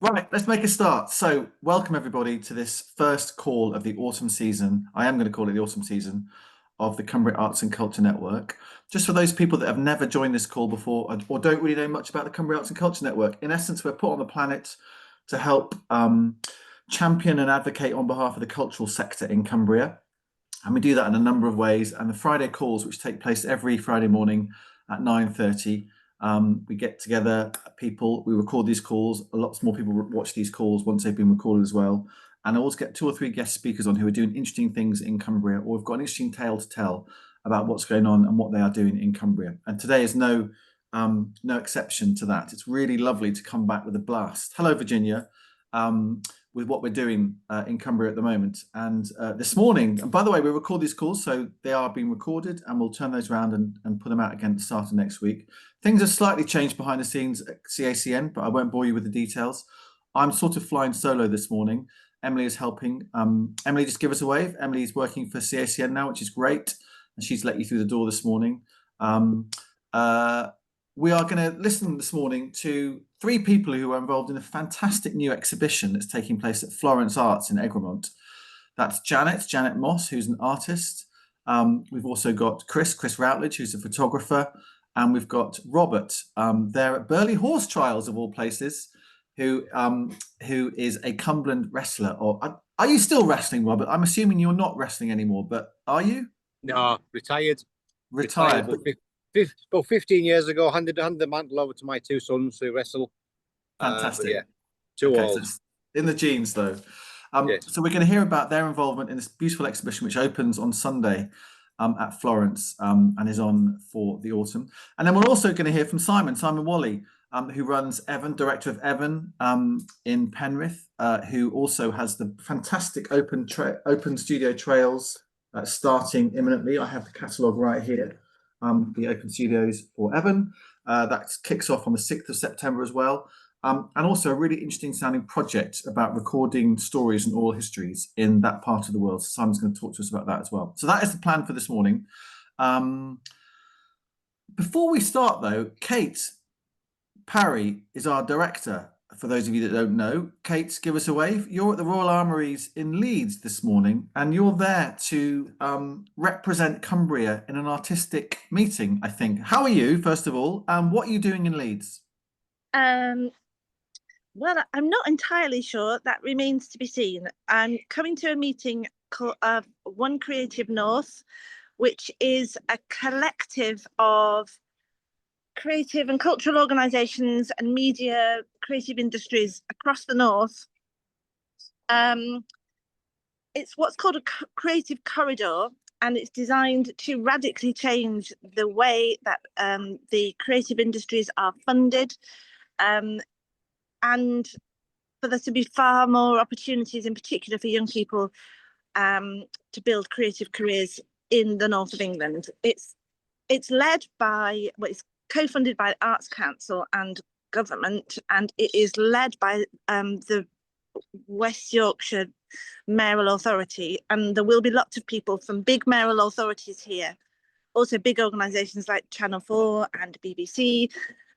Right, let's make a start. So, welcome everybody to this first call of the autumn season. I am going to call it the autumn season of the Cumbria Arts and Culture Network. Just for those people that have never joined this call before or don't really know much about the Cumbria Arts and Culture Network, in essence, we're put on the planet to help champion and advocate on behalf of the cultural sector in Cumbria. And we do that in a number of ways. And the Friday calls, which take place every Friday morning at 9:30, we get together people, we record these calls. Lots more people watch these calls once they've been recorded as well. And I always get 2 or 3 guest speakers on who are doing interesting things in Cumbria or have got an interesting tale to tell about what's going on and what they are doing in Cumbria. And today is no exception to that. It's really lovely to come back with a blast. Hello, Virginia. With what we're doing in Cumbria at the moment. And this morning, and by the way, we record these calls, so they are being recorded and we'll turn those around and put them out again at the start of next week. Things have slightly changed behind the scenes at CACN, but I won't bore you with the details. I'm sort of flying solo this morning. Emily is helping. Emily, just give us a wave. Emily's working for CACN now, which is great. And she's let you through the door this morning. We are going to listen this morning to 3 people who are involved in a fantastic new exhibition that's taking place at Florence Arts in Egremont. That's Janet Moss, who's an artist. We've also got Chris Routledge, who's a photographer. And we've got Robert there at Burley Horse Trials, of all places, who is a Cumberland wrestler. Or are you still wrestling, Robert? I'm assuming you're not wrestling anymore, but are you? No, retired. Retired. About 15 years ago, handed the mantle over to my 2 sons who wrestle. Fantastic. Yeah, too old. So in the genes, though. Yes. So we're going to hear about their involvement in this beautiful exhibition, which opens on Sunday at Florence and is on for the autumn. And then we're also going to hear from Simon Wally, who runs Evan, director of Evan in Penrith, who also has the fantastic open studio trails starting imminently. I have the catalogue right here. The open studios for Evan. That kicks off on the 6th of September as well. And also a really interesting sounding project about recording stories and oral histories in that part of the world. So Simon's going to talk to us about that as well. So that is the plan for this morning. Before we start, though, Kate Parry is our director. For those of you that don't know, Kate, give us a wave. You're at the Royal Armouries in Leeds this morning, and you're there to represent Cumbria in an artistic meeting, I think. How are you, first of all? And what are you doing in Leeds? Well, I'm not entirely sure. That remains to be seen. I'm coming to a meeting of One Creative North, which is a collective of creative and cultural organisations and media creative industries across the north. It's what's called a creative corridor, and it's designed to radically change the way that the creative industries are funded, and for there to be far more opportunities, in particular for young people, to build creative careers in the north of England. It's led by, well, it's co-funded by the Arts Council and government, and it is led by the West Yorkshire Mayoral Authority, and there will be lots of people from big mayoral authorities here, also big organisations like Channel 4 and BBC.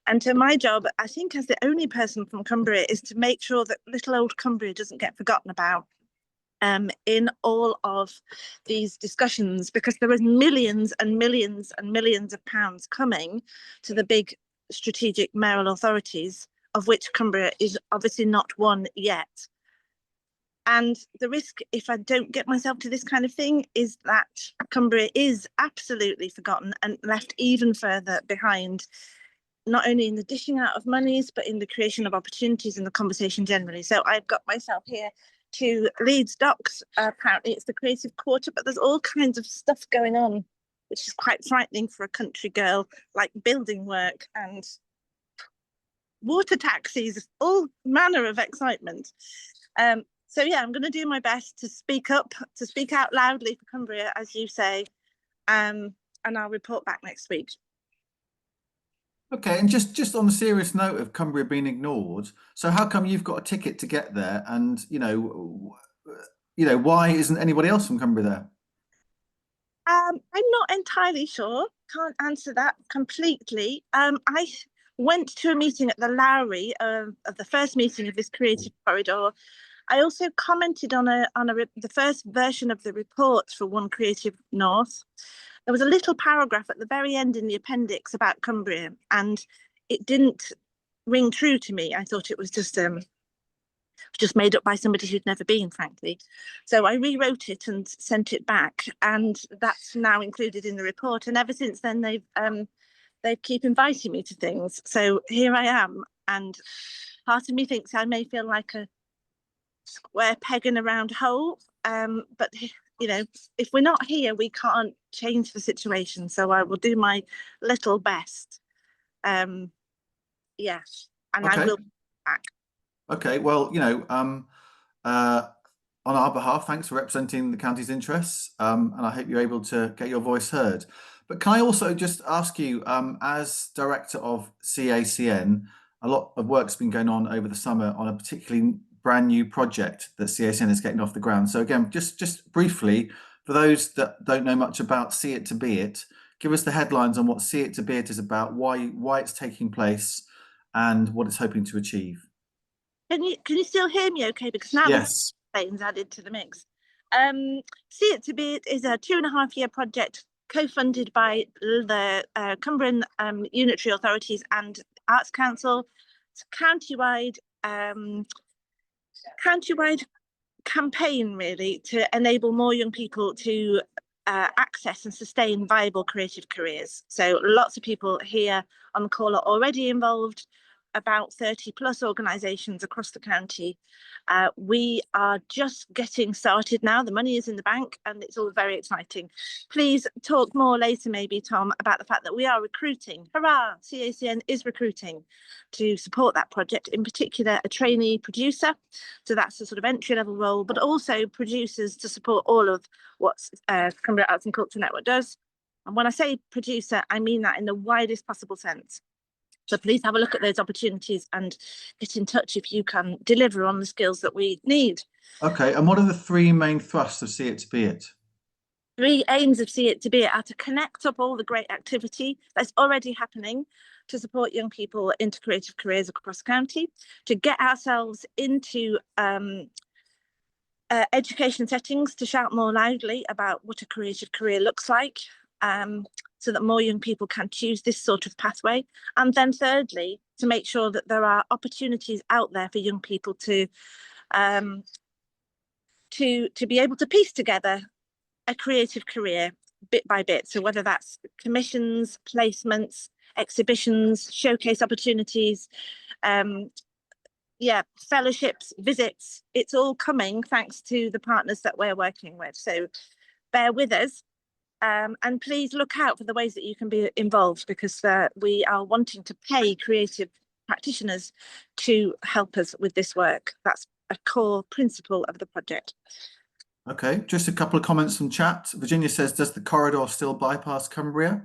And so my job, I think, as the only person from Cumbria, is to make sure that little old Cumbria doesn't get forgotten about in all of these discussions, because there is millions and millions and millions of pounds coming to the big strategic mayoral authorities, of which Cumbria is obviously not one yet. And the risk, if I don't get myself to this kind of thing, is that Cumbria is absolutely forgotten and left even further behind, not only in the dishing out of monies, but in the creation of opportunities and the conversation generally. So I've got myself here to Leeds Docks. Apparently it's the creative quarter, but there's all kinds of stuff going on, which is quite frightening for a country girl, like building work and water taxis, all manner of excitement. So yeah, I'm going to do my best to speak up, to speak out loudly for Cumbria, as you say, and I'll report back next week. Okay, and just on the serious note of Cumbria being ignored, so how come you've got a ticket to get there, and why isn't anybody else from Cumbria there? I'm not entirely sure. Can't answer that completely. went to a meeting at the Lowry of the first meeting of this creative corridor. I also commented on the first version of the report for One Creative North. There was a little paragraph at the very end in the appendix about Cumbria, and it didn't ring true to me. I thought it was just made up by somebody who'd never been, frankly. So I rewrote it and sent it back, and that's now included in the report. And ever since then, they keep inviting me to things. So here I am, and part of me thinks I may feel like a square peg in a round hole. But if we're not here, we can't change the situation. So I will do my little best. Yes, and Okay. I will be back. Okay, well, on our behalf, thanks for representing the county's interests, and I hope you're able to get your voice heard. But can I also just ask you, as director of CACN, a lot of work's been going on over the summer on a particularly brand new project that CACN is getting off the ground. So again, just briefly, for those that don't know much about See It to Be It, give us the headlines on what See It to Be It is about, why it's taking place, and what it's hoping to achieve. Can you still hear me okay? Because now Yes. the Satan's added to the mix. See It to Be It is a 2.5-year project co-funded by the Cumbrian Unitary Authorities and Arts Council. It's a county-wide campaign, really, to enable more young people to access and sustain viable creative careers. So lots of people here on the call are already involved, about 30 plus organisations across the county. We are just getting started now. The money is in the bank and it's all very exciting. Please talk more later, maybe, Tom, about the fact that we are recruiting. Hurrah! CACN is recruiting to support that project, in particular a trainee producer. So that's a sort of entry-level role, but also producers to support all of what Cumbria Arts and Culture Network does. And when I say producer, I mean that in the widest possible sense. So please have a look at those opportunities and get in touch if you can deliver on the skills that we need. Okay, and what are the three main thrusts of See It to Be It? 3 aims of See It to Be It are to connect up all the great activity that's already happening to support young people into creative careers across the county, to get ourselves into education settings to shout more loudly about what a creative career looks like, so that more young people can choose this sort of pathway. And then thirdly, to make sure that there are opportunities out there for young people to be able to piece together a creative career bit by bit. So whether that's commissions, placements, exhibitions, showcase opportunities, fellowships, visits, it's all coming thanks to the partners that we're working with. So bear with us. And please look out for the ways that you can be involved, because we are wanting to pay creative practitioners to help us with this work. That's a core principle of the project. Okay, just a couple of comments from chat. Virginia says, does the corridor still bypass Cumbria?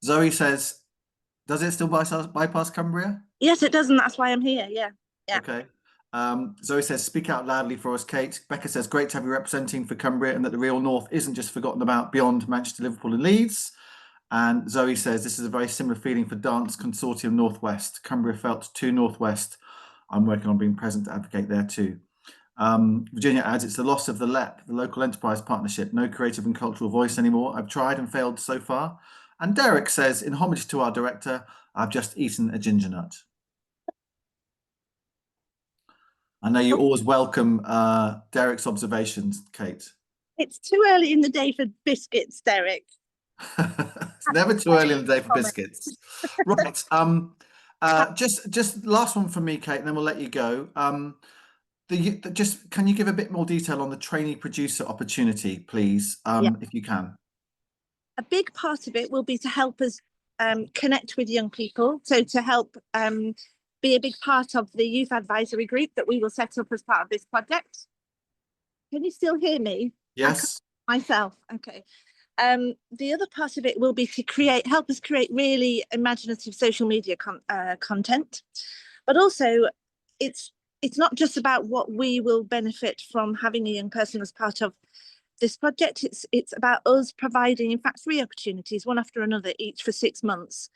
Zoe says, does it still bypass Cumbria? Yes, it does, and that's why I'm here. Yeah. Okay. Zoe says, speak out loudly for us, Kate. Becca says, great to have you representing for Cumbria and that the real North isn't just forgotten about beyond Manchester, Liverpool and Leeds. And Zoe says, this is a very similar feeling for Dance Consortium Northwest. Cumbria felt too Northwest. I'm working on being present to advocate there too. Virginia adds, it's the loss of the LEP, the Local Enterprise Partnership. No creative and cultural voice anymore. I've tried and failed so far. And Derek says, in homage to our director, I've just eaten a ginger nut. I know you always welcome Derek's observations, Kate. It's too early in the day for biscuits, Derek. It's never too early in the day for biscuits. Right. Just last one from me, Kate, and then we'll let you go. Can you give a bit more detail on the trainee producer opportunity, please, if you can? A big part of it will be to help us connect with young people. So to help be a big part of the youth advisory group that we will set up as part of this project. Can you still hear me? Yes. Myself. Okay. The other part of it will be to help us create really imaginative social media content, but also it's not just about what we will benefit from having a young person as part of this project. It's about us providing, in fact, 3 opportunities, one after another, each for 6 months,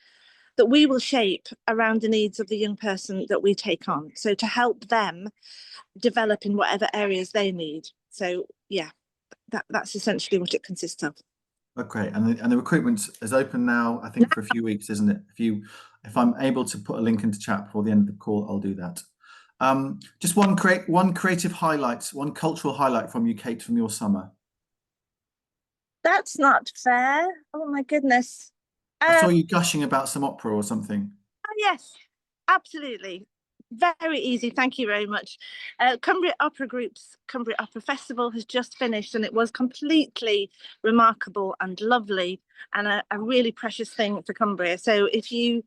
that we will shape around the needs of the young person that we take on. So to help them develop in whatever areas they need. So yeah, that's essentially what it consists of. Okay, and the recruitment is open now, I think, for a few weeks, isn't it? If I'm able to put a link into chat before the end of the call, I'll do that. Just one creative highlight, one cultural highlight from you, Kate, from your summer. That's not fair. Oh my goodness. I saw you gushing about some opera or something. Oh yes, absolutely. Very easy. Thank you very much. Cumbria Opera Group's Cumbria Opera Festival has just finished, and it was completely remarkable and lovely, and a really precious thing for Cumbria. So if you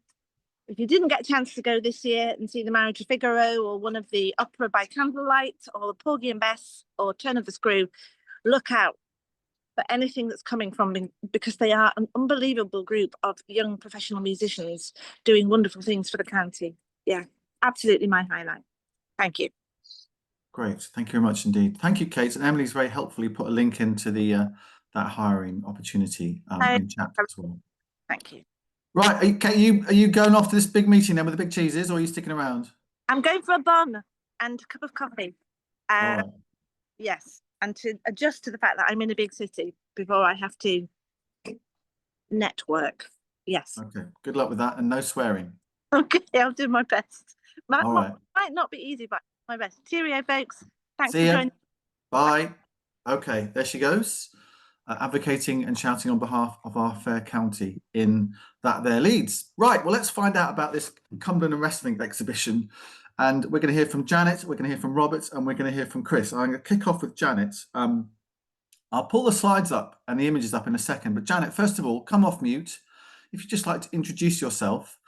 didn't get a chance to go this year and see the Marriage of Figaro or one of the opera by candlelight or Porgy and Bess or Turn of the Screw, look out for anything that's coming from them, because they are an unbelievable group of young professional musicians doing wonderful things for the county. Yeah, absolutely my highlight. Thank you. Great, thank you very much indeed. Thank you, Kate. And Emily's very helpfully put a link into the that hiring opportunity in chat as well. Thank you. Right, Kate, are you going off to this big meeting then with the big cheeses, or are you sticking around? I'm going for a bun and a cup of coffee. All right. Yes, and to adjust to the fact that I'm in a big city before I have to network. Yes. Okay, good luck with that, and no swearing. Okay, I'll do my best. All right. Might not be easy, but my best. Cheerio, folks. Thanks See for ya. joining. Bye. Okay, there she goes, advocating and shouting on behalf of our fair county in that there Leeds. Right, well, let's find out about this Cumberland and Wrestling exhibition. And we're going to hear from Janet, we're going to hear from Robert, and we're going to hear from Chris. I'm going to kick off with Janet. I'll pull the slides up and the images up in a second. But Janet, first of all, come off mute. If you'd just like to introduce yourself,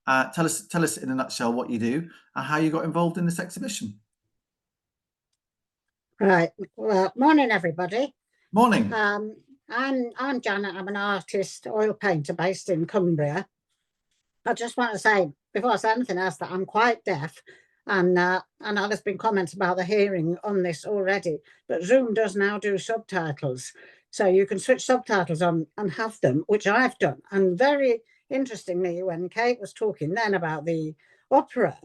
tell us in a nutshell what you do and how you got involved in this exhibition. Right. Well, morning, everybody. Morning. I'm Janet. I'm an artist, oil painter based in Cumbria. I just want to say, before I say anything else, that I'm quite deaf, and I know there's been comments about the hearing on this already, but Zoom does now do subtitles, so you can switch subtitles on and have them, which I've done. And very interestingly, when Kate was talking then about the opera,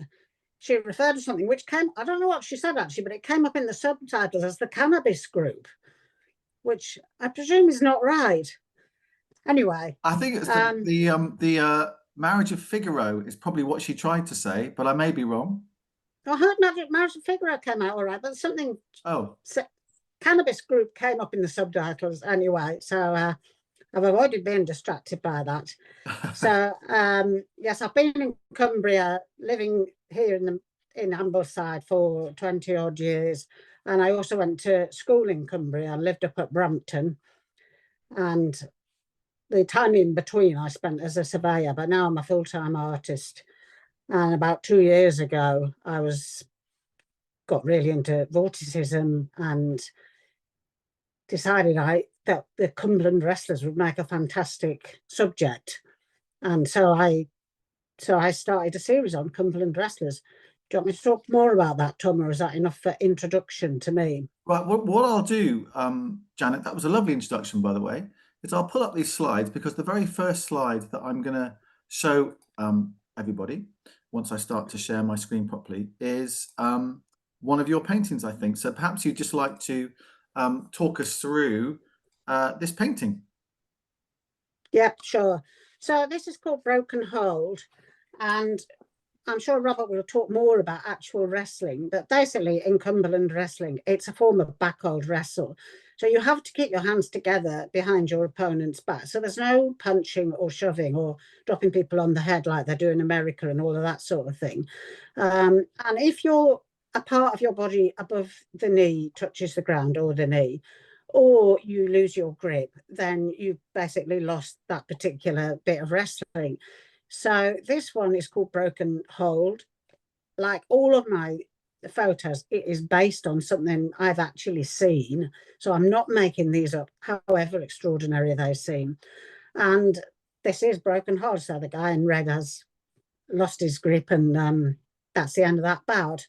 she referred to something which came, I don't know what she said actually, but it came up in the subtitles as the Cannabis Group, which I presume is not right. Anyway. I think it's the Marriage of Figaro is probably what she tried to say, but I may be wrong. I heard Marriage of Figaro came out all right, but something, Cannabis Group came up in the subtitles anyway, so I've avoided being distracted by that. So, yes, I've been in Cumbria, living here in Ambleside for 20 odd years. And I also went to school in Cumbria. I lived up at Brampton. And the time in between I spent as a surveyor, but now I'm a full-time artist. And about 2 years ago, I got really into vorticism and decided that the Cumberland wrestlers would make a fantastic subject. And so I started a series on Cumberland wrestlers. Do you want me to talk more about that, Tom, or is that enough for introduction to me? Right, what I'll do, Janet, that was a lovely introduction, by the way, is I'll pull up these slides, because the very first slide that I'm going to show everybody, once I start to share my screen properly, is one of your paintings, I think. So perhaps you'd just like to talk us through this painting. Yeah, sure. So this is called Broken Hold, and I'm sure Robert will talk more about actual wrestling, but basically in Cumberland wrestling, it's a form of backhold wrestle. So you have to keep your hands together behind your opponent's back. So there's no punching or shoving or dropping people on the head like they do in America and all of that sort of thing. And if a part of your body above the knee touches the ground, or the knee, or you lose your grip, then you basically lost that particular bit of wrestling. So this one is called Broken Hold. Like all of my photos, it is based on something I've actually seen. So I'm not making these up, however extraordinary they seem. And this is Broken Hold. So the guy in red has lost his grip, and that's the end of that bout.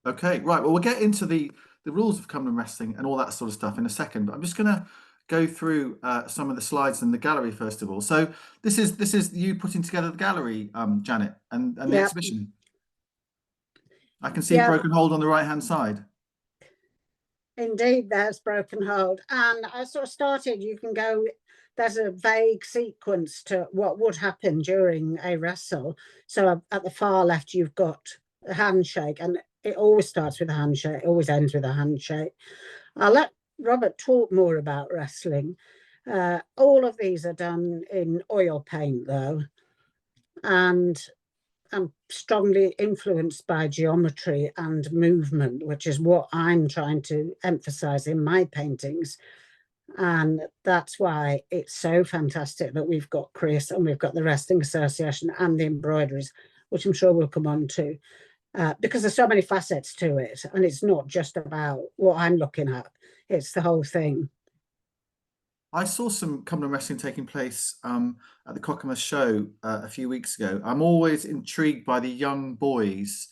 Okay, right. Well, we'll get into the rules of Cumberland wrestling and all that sort of stuff in a second. But I'm just going to go through some of the slides in the gallery first of all. So this is you putting together the gallery, Janet, and the Yep. exhibition. I can see Yep. Broken Hold on the right hand side. Indeed, there's Broken Hold. And I sort of started, you can go, there's a vague sequence to what would happen during a wrestle. So at the far left, you've got a handshake, and it always starts with a handshake, it always ends with a handshake. I'll let Robert talk more about wrestling. All of these are done in oil paint, though. And I'm strongly influenced by geometry and movement, which is what I'm trying to emphasize in my paintings. And that's why it's so fantastic that we've got Chris and we've got the Wrestling Association and the embroideries, which I'm sure we'll come on to, because there's so many facets to it. And it's not just about what I'm looking at, it's the whole thing. I saw some Cumberland wrestling taking place at the Cockermouth show a few weeks ago. I'm always intrigued by the young boys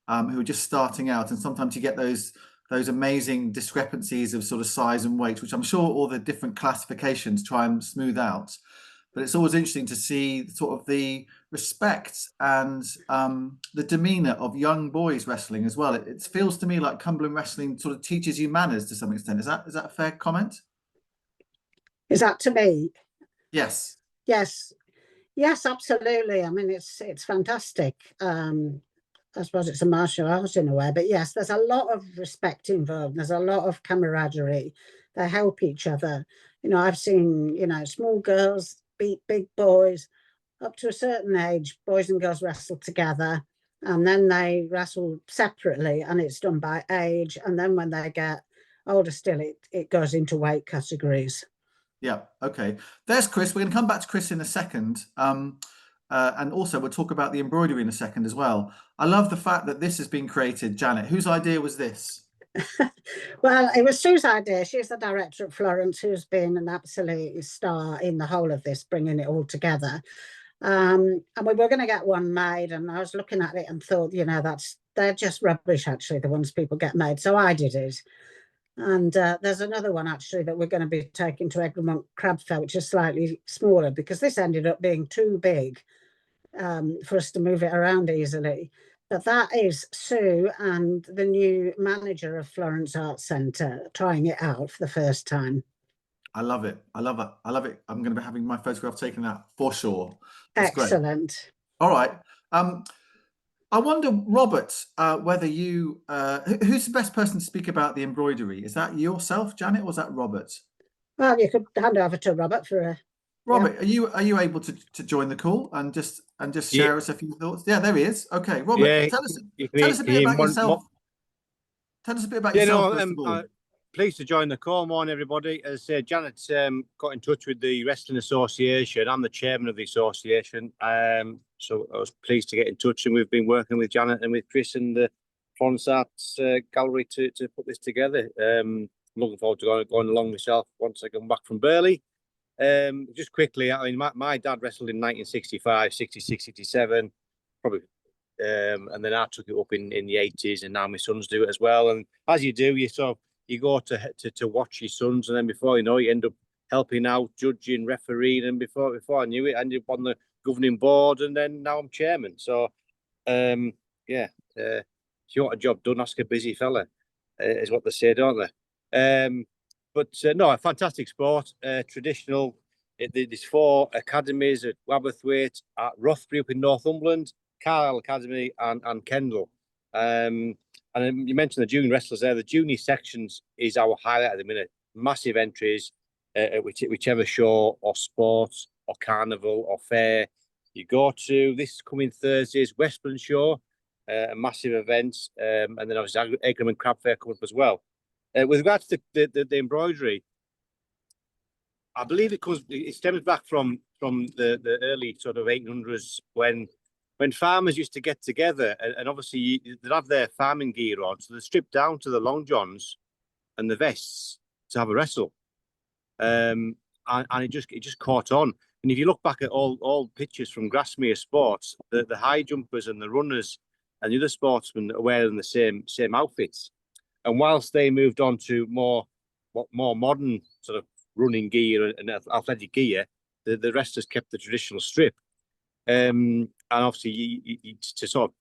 who are just starting out, and sometimes you get those amazing discrepancies of sort of size and weight, which I'm sure all the different classifications try and smooth out. But it's always interesting to see sort of the respect and the demeanour of young boys wrestling as well. It feels to me like Cumberland wrestling sort of teaches you manners to some extent. Is that a fair comment? Is that to me? Yes. Yes. Yes, absolutely. I mean, it's fantastic. I suppose it's a martial art in a way, but yes, there's a lot of respect involved. There's a lot of camaraderie. They help each other. You know, I've seen, you know, small girls beat big boys up to a certain age. Boys and girls wrestle together, and then they wrestle separately, and it's done by age. And then when they get older still, it goes into weight categories. Yeah. Okay. There's Chris. We're going to come back to Chris in a second. And also we'll talk about the embroidery in a second as well. I love the fact that this has been created. Janet, whose idea was this? Well, it was Sue's idea. She's the director at Florence, who's been an absolute star in the whole of this, bringing it all together. And we were going to get one made, and I was looking at it and thought, you know, they're just rubbish, actually, the ones people get made. So I did it. And there's another one actually that we're going to be taking to Egremont Crab Fair, which is slightly smaller, because this ended up being too big for us to move it around easily. But that is Sue and the new manager of Florence Arts Centre trying it out for the first time. I love it. I love it. I love it. I'm going to be having my photograph taken out for sure. That's Excellent. Great. All right. I wonder, Robert, whether you who's the best person to speak about the embroidery? Is that yourself, Janet, or is that Robert? Well, you could hand over to Robert for a. Robert, yeah. Are you able to join the call and just share us a few thoughts? Yeah, there he is. Okay, Robert, Yeah, tell us a bit about yourself. Tell us a bit about yourself first of all. Pleased to join the call. Morning, everybody. As Janet's got in touch with the Wrestling Association, I'm the chairman of the association. So I was pleased to get in touch, and we've been working with Janet and with Chris and the Florence Arts Gallery to put this together. Looking forward to going along myself once I come back from Burley. Just quickly, I mean, my dad wrestled in 1965, 66, 67, probably. And then I took it up in the 80s, and now my sons do it as well. And as you do, you go to watch your sons, and then before you know it, you end up helping out, judging, refereeing, and before I knew it, I ended up on the governing board, and then now I'm chairman. So, if you want a job done, ask a busy fella, is what they say, don't they? No, a fantastic sport, traditional. There's 4 academies at Wabberthwaite, at Rothbury up in Northumberland, Carlisle Academy, and Kendal. And you mentioned the junior wrestlers there. The junior sections is our highlight at the minute. Massive entries at whichever show or sports or carnival or fair you go to. This coming Thursday's Westburn show, a massive event, and then obviously Egremont Crab Fair coming up as well. With regards to the embroidery, I believe it stems back from the early sort of 800s when farmers used to get together, and obviously they'd have their farming gear on, so they stripped down to the long johns and the vests to have a wrestle, and it just caught on. And if you look back at all pictures from Grasmere Sports, the high jumpers and the runners and the other sportsmen are wearing the same outfits. And whilst they moved on to more modern sort of running gear and athletic gear, the wrestlers kept the traditional strip. And obviously, to sort of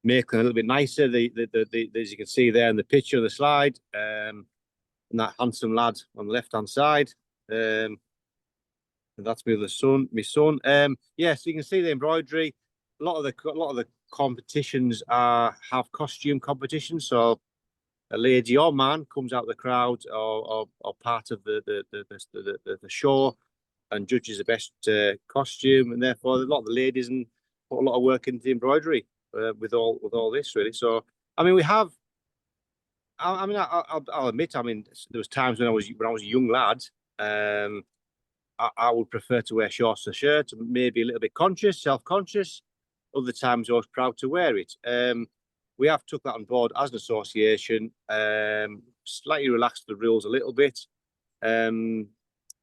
make them a little bit nicer, as you can see there in the picture of the slide, and that handsome lad on the left-hand side. That's my son. Yeah, so you can see the embroidery. A lot of the competitions have costume competitions. So a lady or man comes out of the crowd or part of the show and judges the best costume, and therefore a lot of the ladies and put a lot of work into the embroidery with all this really. So I mean, we have. I'll admit. I mean, there was times when I was a young lad. I would prefer to wear shorts and a shirt, maybe a little bit self-conscious. Other times I was proud to wear it. We have took that on board as an association, slightly relaxed the rules a little bit.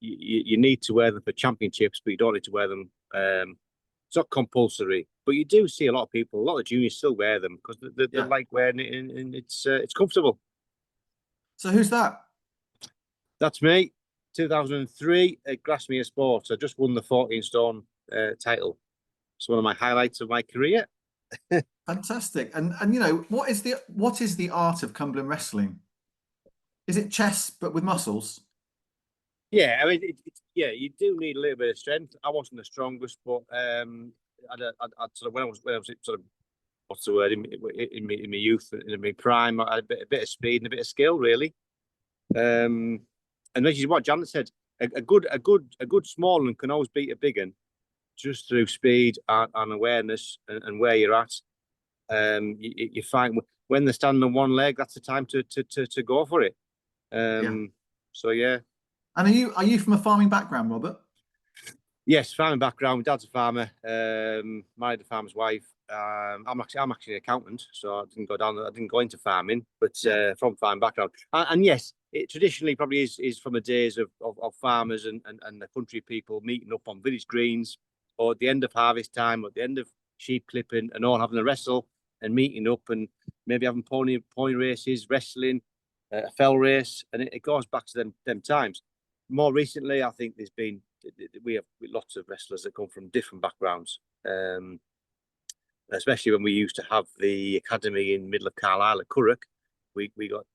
You need to wear them for championships, but you don't need to wear them. It's not compulsory, but you do see a lot of people, a lot of juniors still wear them because they like wearing it and it's comfortable. So who's that? That's me. 2003 at Grasmere Sports. I just won the 14 stone title. It's one of my highlights of my career. Fantastic. And you know, what is the art of Cumberland wrestling? Is it chess but with muscles? Yeah, I mean, you do need a little bit of strength. I wasn't the strongest, but I'd sort of when I was sort of what's the word in my youth, in my prime, I had a bit of speed and a bit of skill, really. And this is what Janet said. A good small one can always beat a big one, just through speed and awareness and where you're at. You find when they're standing on one leg, that's the time to go for it. So yeah. And are you from a farming background, Robert? Yes, farming background. My dad's a farmer. Married a farmer's wife. I'm actually an accountant, so I didn't go into farming, but from farming background. And yes, it traditionally probably is from the days of farmers and the country people meeting up on village greens, or at the end of harvest time, or at the end of sheep clipping, and all having a wrestle and meeting up and maybe having pony races, wrestling, a fell race, and it goes back to them times. More recently, I think we have lots of wrestlers that come from different backgrounds, especially when we used to have the academy in middle of Carlisle at Curragh. We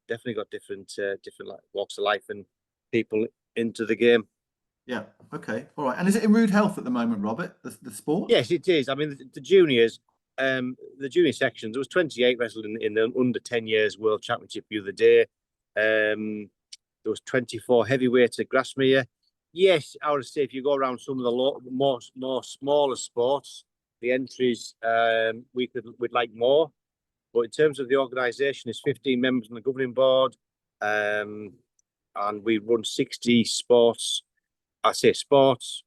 definitely got different like walks of life and people into the game. Yeah. Okay. All right. And is it in rude health at the moment, Robert? The sport? Yes, it is. I mean, the juniors, the junior sections. There was 28 wrestling in the under 10 years World Championship the other day. There was 24 heavyweights at Grasmere. Yes, I would say if you go around some of the more smaller sports, the entries we'd like more. But in terms of the organisation, there's 15 members on the governing board, and we run 60 sports. I say sports.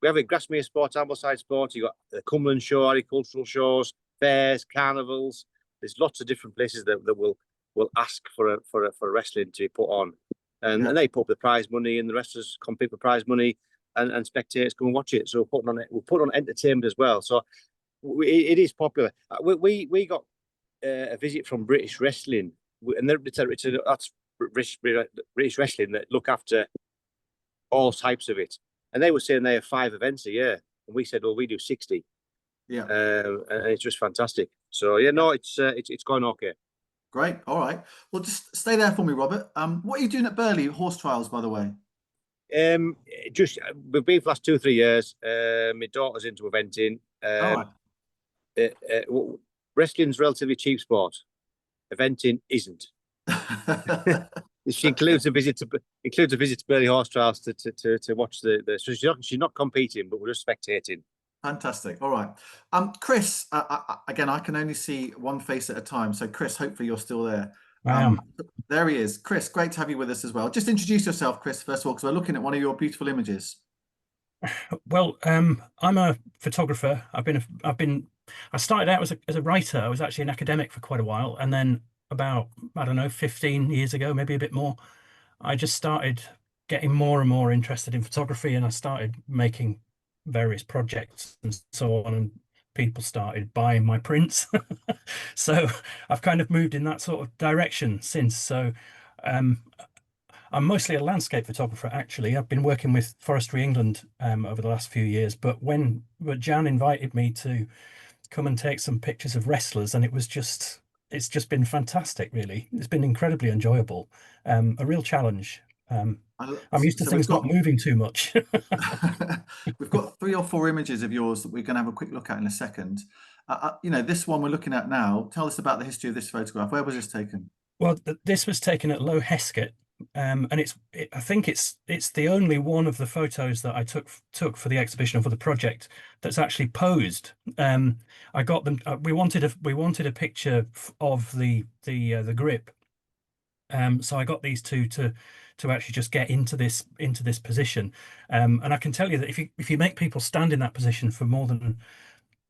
We have a Grasmere Sports, Ambleside Sports. You've got the Cumberland Show, agricultural shows, fairs, carnivals. There's lots of different places that will ask for wrestling to be put on. And they put up the prize money, and the wrestlers compete for prize money, and spectators come and watch it. So we're putting on entertainment as well. So it is popular. We got a visit from British Wrestling, and that's British Wrestling that look after all types of it. And they were saying they have 5 events a year, and we said, well, we do 60. Yeah. And it's just fantastic. So yeah, no, it's going okay. Great. All right. Well, just stay there for me, Robert. What are you doing at Burley horse trials, by the way? Just we've been for the last 2 or 3 years. My daughter's into eventing. Wrestling's relatively cheap sport. Eventing isn't. She includes a visit to Burley horse trials to watch the. So she's not competing, but we're just spectating. Fantastic. All right. Chris, again, I can only see one face at a time. So Chris, hopefully you're still there. There he is. Chris, great to have you with us as well. Just introduce yourself, Chris, first of all, because we're looking at one of your beautiful images. Well, I'm a photographer. I started out as a writer. I was actually an academic for quite a while. And then about, I don't know, 15 years ago, maybe a bit more, I just started getting more and more interested in photography, and I started making various projects and so on, and people started buying my prints. So I've kind of moved in that sort of direction since. So I'm mostly a landscape photographer, actually. I've been working with Forestry England over the last few years, but Jan invited me to come and take some pictures of wrestlers, and it's just been fantastic, really. It's been incredibly enjoyable, a real challenge. I'm used to So we've things not got moving too much. we've got 3 or 4 images of yours that we're going to have a quick look at in a second. You know, this one we're looking at now. Tell us about the history of this photograph. Where was this taken? Well, this was taken at Low Heskett, and I think it's the only one of the photos that I took for the exhibition or for the project that's actually posed. I got them. We wanted a picture of the grip. So I got these two to actually just get into this position. And I can tell you that if you make people stand in that position for more than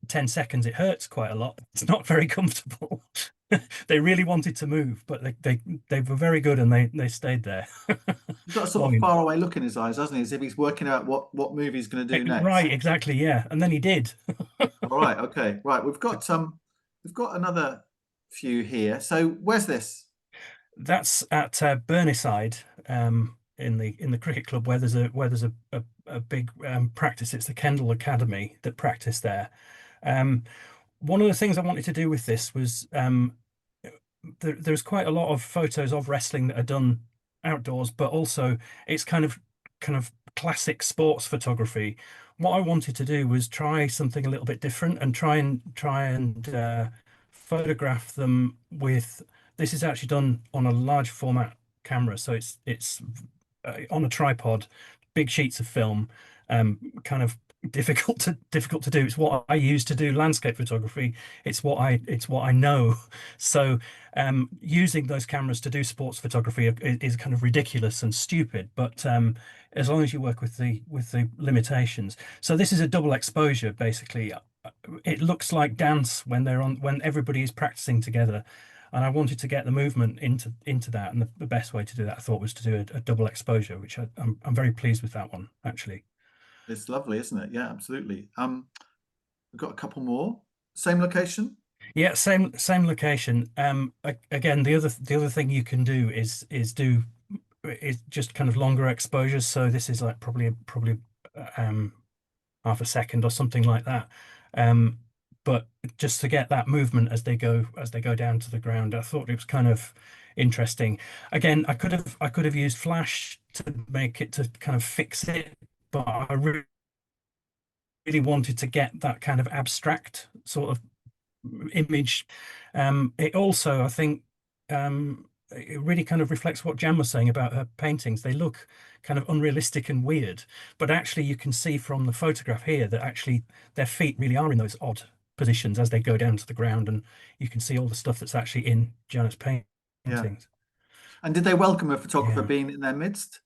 10 seconds, it hurts quite a lot. It's not very comfortable. They really wanted to move, but they were very good, and they stayed there. He's got a sort of faraway look in his eyes, hasn't he? As if he's working out what movie he's going to do next. Right, exactly, yeah. And then he did. All right, okay, right. We've got another few here. So where's this? That's at Burneside, in the cricket club, where there's a big practice. It's the Kendall Academy that practice there. One of the things I wanted to do with this was there's quite a lot of photos of wrestling that are done outdoors, but also it's kind of classic sports photography. What I wanted to do was try something a little bit different and try and photograph them with. This is actually done on a large format camera, so it's on a tripod, big sheets of film, kind of difficult to do. It's what I use to do landscape photography. It's what I know. So using those cameras to do sports photography is kind of ridiculous and stupid, but as long as you work with the limitations. So this is a double exposure, basically. It looks like dance when everybody is practicing together. And I wanted to get the movement into that, and the best way to do that, I thought, was to do a double exposure, which I'm very pleased with that one, actually. It's lovely, isn't it? Yeah, absolutely. We've got a couple more. Same location? Yeah, same location. Again, the other thing you can do is just kind of longer exposures. So this is like probably half a second or something like that. But just to get that movement as they go down to the ground, I thought it was kind of interesting. Again, I could have used flash to make it, to kind of fix it, but I really wanted to get that kind of abstract sort of image. It also, I think, it really kind of reflects what Jan was saying about her paintings. They look kind of unrealistic and weird, but actually you can see from the photograph here that actually their feet really are in those odd positions as they go down to the ground, and you can see all the stuff that's actually in Janet's paintings. Yeah. And did they welcome a photographer Yeah. being in their midst?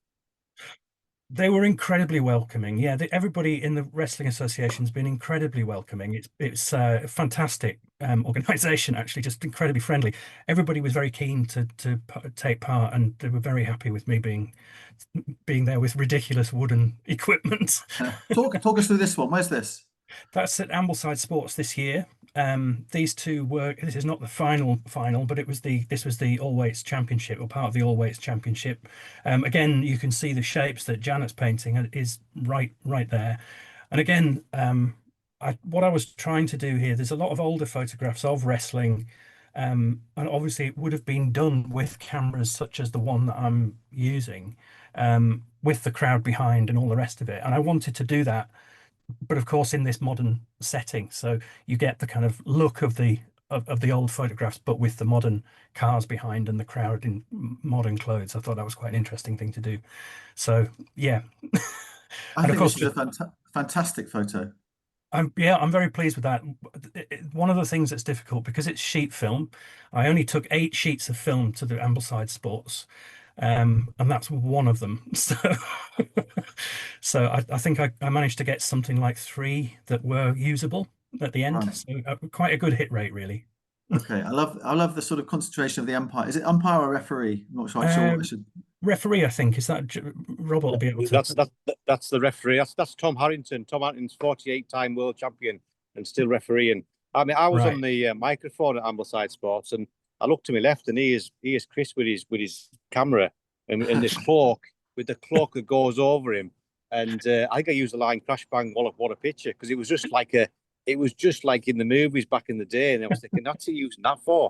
They were incredibly welcoming. Yeah, everybody in the Wrestling Association has been incredibly welcoming. It's a fantastic organization, actually, just incredibly friendly. Everybody was very keen to take part, and they were very happy with me being there with ridiculous wooden equipment. Talk us through this one. Where's this? That's at Ambleside Sports this year. These two were. This is not the final, but this was the All Weights Championship, or part of the All Weights Championship. Again, you can see the shapes that Janet's painting is right there. And again, what I was trying to do here. There's a lot of older photographs of wrestling, and obviously it would have been done with cameras such as the one that I'm using, with the crowd behind and all the rest of it. And I wanted to do that, but of course in this modern setting, so you get the kind of look of the old photographs, but with the modern cars behind and the crowd in modern clothes. I thought that was quite an interesting thing to do. So yeah. I think this is a fantastic photo. I'm very pleased with that. One of the things that's difficult, because it's sheet film, I only took 8 sheets of film to the Ambleside Sports, and that's one of them. So I think I managed to get something like 3 that were usable at the end. Right. So quite a good hit rate, really. Okay, I love the sort of concentration of the umpire. Is it umpire or referee? I'm not sure. I should. Referee, I think. Is that Robert will be able to. That's the referee. That's Tom Harrington. Tom Harrington's 48-time world champion and still refereeing. I mean, I was on the microphone at Ambleside Sports, and I looked to my left, and he is Chris with his camera, and this cloak with the cloak that goes over him. And I think I used the line "crash bang wallop, what a picture," because it was just like in the movies back in the day. And I was thinking, that's what you're using that for.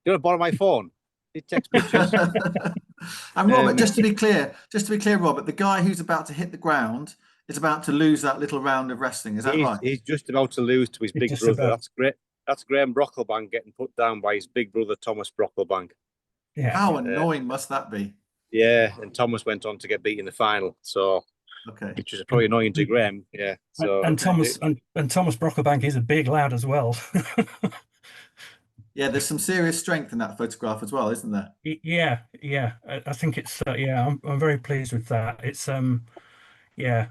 Do you want to borrow my phone? It takes pictures. And Robert, just to be clear, Robert, the guy who's about to hit the ground is about to lose that little round of wrestling. Is that right? He's just about to lose to his big brother. That's great. That's Graham Brocklebank getting put down by his big brother Thomas Brocklebank. Yeah. How annoying must that be? Yeah, and Thomas went on to get beat in the final. So, Okay, which was probably annoying to Graham. Yeah. So and Thomas Brocklebank is a big lad as well. yeah, there's some serious strength in that photograph as well, isn't there? Yeah, yeah. I think it's yeah. I'm very pleased with that. It's yeah.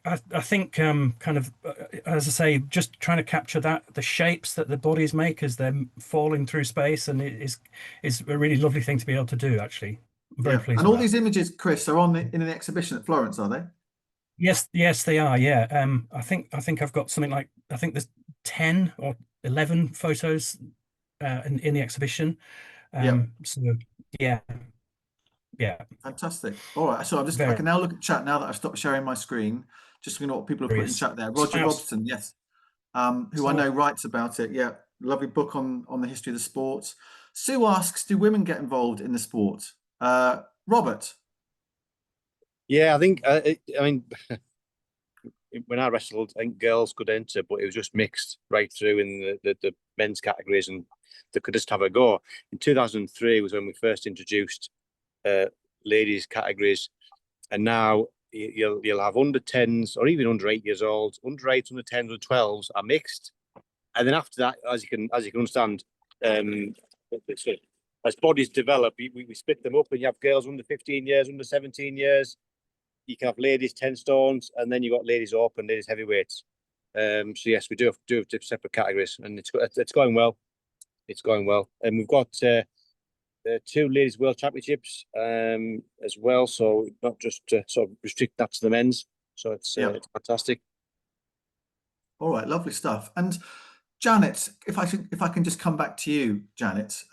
I think kind of as I say, just trying to capture the shapes that the bodies make as they're falling through space, and it is a really lovely thing to be able to do. Actually, I'm very pleased. And all with that. these images, Chris, are in an exhibition at Florence, are they? Yes, they are. Yeah. I think I've got something like, I think there's 10 or 11 photos in the exhibition. So yeah. Fantastic. All right, so I can now look at chat now that I've stopped sharing my screen. Just looking at what people have put in chat there. Roger Robson, yes, who I know writes about it. Yeah, lovely book on the history of the sport. Sue asks, do women get involved in the sport? Robert. Yeah, I think I mean, when I wrestled, I think girls could enter, but it was just mixed right through in the men's categories, and they could just have a go. In 2003 was when we first introduced ladies categories, and now you'll have under 10s or even under 8 years old, under 8, under 10s, under 12s are mixed, and then after that, as you can understand, as bodies develop, we split them up, and you have girls under 15 years, under 17 years. You can have ladies 10 stones, and then you've got ladies open, ladies heavyweights. So yes, we do have separate categories, and it's going well. It's going well, and we've got 2 ladies world championships as well. So not just sort of restrict that to the men's. So it's fantastic. All right, lovely stuff. And Janet, if I can just come back to you, Janet,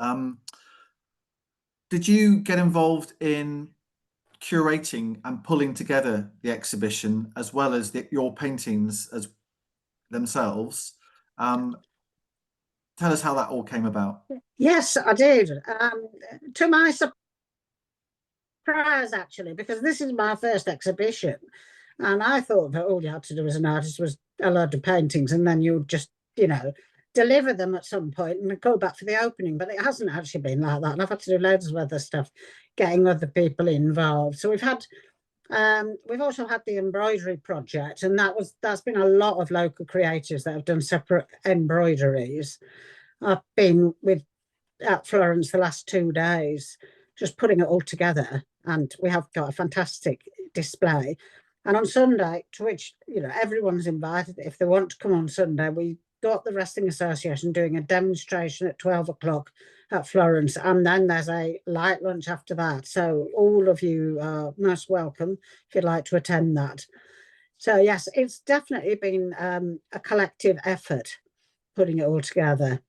did you get involved in curating and pulling together the exhibition as well as your paintings as themselves? Tell us how that all came about. Yes, I did. To my surprise, actually, because this is my first exhibition, and I thought that all you had to do as an artist was a load of paintings, and then you'd just, deliver them at some point and go back for the opening. But it hasn't actually been like that, and I've had to do loads of other stuff, getting other people involved. So we've also had the embroidery project, and that's been a lot of local creators that have done separate embroideries. I've been at Florence the last 2 days, just putting it all together, and we have got a fantastic display. And on Sunday, to which everyone's invited if they want to come on Sunday, we got the Wrestling Association doing a demonstration at 12 o'clock at Florence, and then there's a light lunch after that. So all of you are most welcome if you'd like to attend that. So yes, it's definitely been a collective effort putting it all together.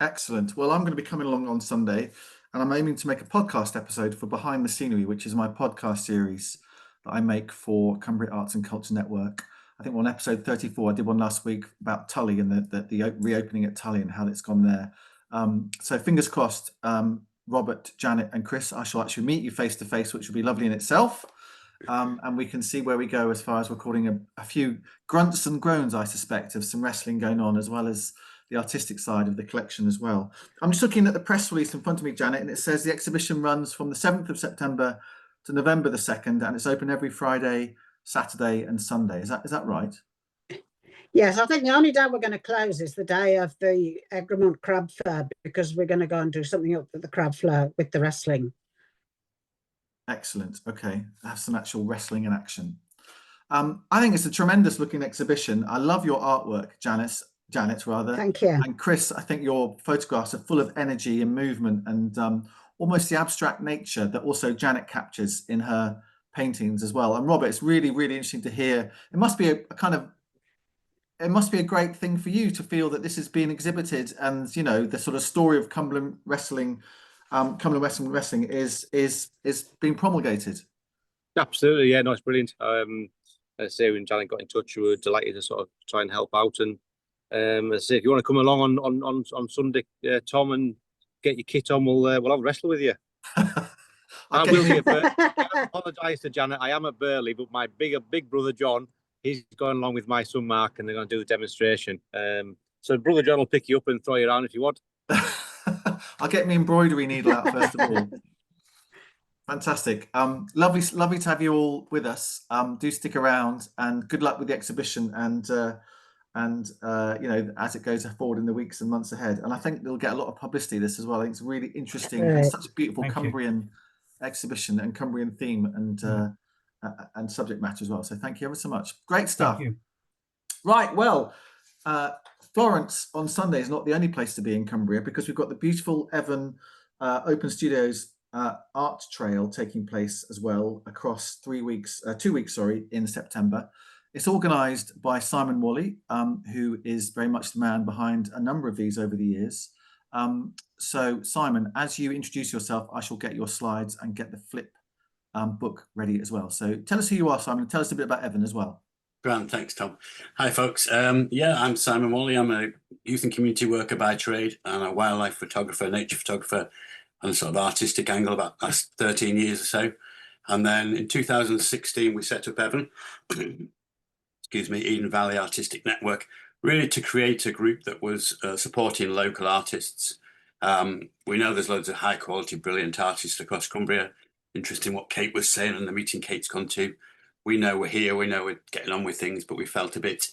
Excellent. Well, I'm going to be coming along on Sunday, and I'm aiming to make a podcast episode for Behind the Scenery, which is my podcast series that I make for Cumbria Arts and Culture Network. I think we're on episode 34. I did one last week about Tully and the reopening at Tully and how it's gone there. So fingers crossed, Robert, Janet and Chris, I shall actually meet you face to face, which will be lovely in itself. And we can see where we go as far as recording a few grunts and groans, I suspect, of some wrestling going on, as well as the artistic side of the collection as well. I'm just looking at the press release in front of me, Janet, and it says the exhibition runs from the 7th of September to November the 2nd, and it's open every Friday, Saturday and Sunday. Is that right? Yes, I think the only day we're going to close is the day of the Egremont Crab Fair, because we're going to go and do something up at the Crab Fair with the wrestling. Excellent. Okay, have some actual wrestling in action. I think it's a tremendous looking exhibition. I love your artwork, Janet. Thank you. And Chris, I think your photographs are full of energy and movement and almost the abstract nature that also Janet captures in her paintings as well. And Robert, it's really, really interesting to hear. It must be it must be a great thing for you to feel that this is being exhibited, and the sort of story of Cumberland wrestling Cumberland Wrestling is being promulgated. Absolutely, yeah, no, it's brilliant. As I say, when Janet got in touch, we were delighted to sort of try and help out. And as I say, if you want to come along on Sunday, Tom, and get your kit on, we'll have a wrestle with you. I will be at Burley. I apologise to Janet. I am at Burley, but my big brother John, he's going along with my son Mark, and they're going to do the demonstration. So brother John will pick you up and throw you around if you want. I'll get my embroidery needle out first of all. Fantastic. Lovely to have you all with us. Do stick around, and good luck with the exhibition and you know, as it goes forward in the weeks and months ahead. And I think they'll get a lot of publicity this as well. I think it's really interesting and such a beautiful Cumbrian exhibition and Cumbrian theme and subject matter as well. So thank you ever so much. Great stuff. Thank you. Right, well, Florence on Sunday is not the only place to be in Cumbria, because we've got the beautiful Evan Open Studios art trail taking place as well across 2 weeks, in September. It's organised by Simon Wally, who is very much the man behind a number of these over the years. So Simon, as you introduce yourself, I shall get your slides and get the flip book ready as well. So tell us who you are, Simon, and tell us a bit about Evan as well. Grant, thanks, Tom. Hi, folks. Yeah, I'm Simon Wally. I'm a youth and community worker by trade and a wildlife photographer, nature photographer, and a sort of artistic angle about the last 13 years or so. And then in 2016, we set up Evan, excuse me, Eden Valley Artistic Network, really to create a group that was supporting local artists. We know there's loads of high quality, brilliant artists across Cumbria. Interesting what Kate was saying and the meeting Kate's gone to. We know we're here, we know we're getting on with things, but we felt a bit